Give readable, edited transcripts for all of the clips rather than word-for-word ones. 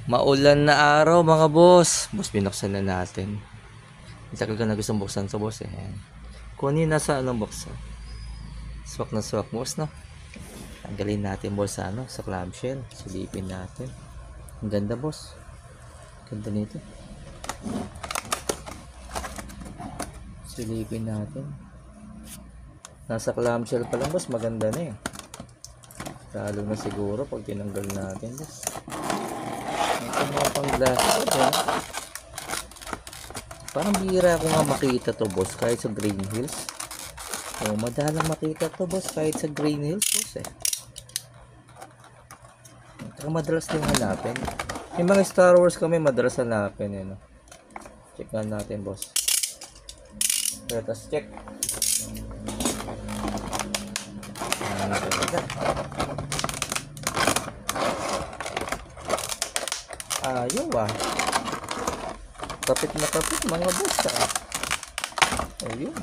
Maulan na araw mga boss. Boss, binuksan na natin. Tagal ko na gustong buksan sa boss eh. Ayan. Kunin nasa anong box. Swak na swak boss no. Tanggalin natin boss sa sa clamshell. Silipin natin. Ang ganda boss. Ganda nito. Silipin natin. Nasa clamshell pa lang boss, maganda na eh. Lalo na siguro pag tinanggal natin boss. Ito mga pang glass eh. Parang bihira ko nga makita to boss kahit sa Green Hills. O madalang makita to boss kahit sa Green Hills boss eh. Ito madalas din hanapin. Yung mga Star Wars kami madalas hanapin eh no. Check natin boss. Let us check. Ayaw ah. Kapit na kapit mga boss ah. Ayun.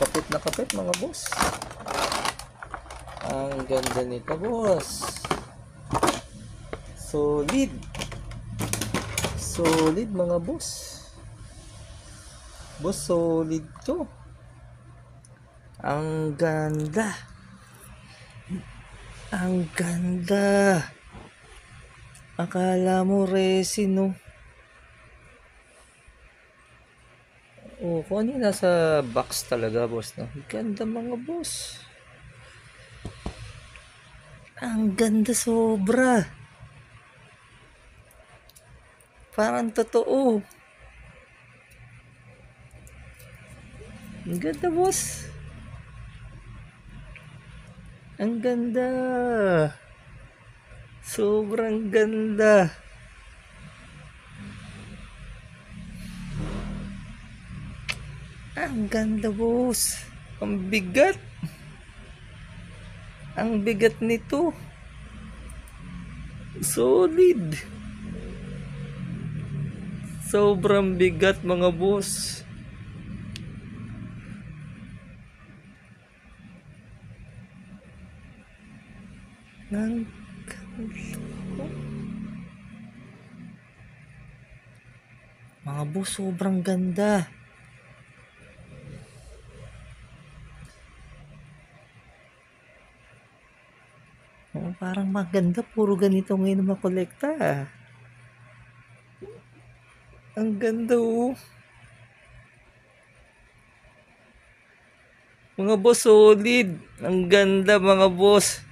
Kapit na kapit mga boss. Ang ganda nito boss. Solid. Solid mga boss. Boss solid to. Ang ganda. Ang ganda. Akala mo resin no. Oh, kung ano yung nasa box talaga boss no. Ganda mga boss. Ang ganda sobra. Parang totoo. Ang ganda boss. Ang ganda. Sobrang ganda. Ang ganda boss. Ang bigat. Ang bigat nito. Solid. Sobrang bigat mga boss. Ang ganda. Mga boss, sobrang ganda. Oh, parang maganda. Puro ganito ngayon na makolekta. Ang ganda oh. Mga boss, solid. Ang ganda mga boss.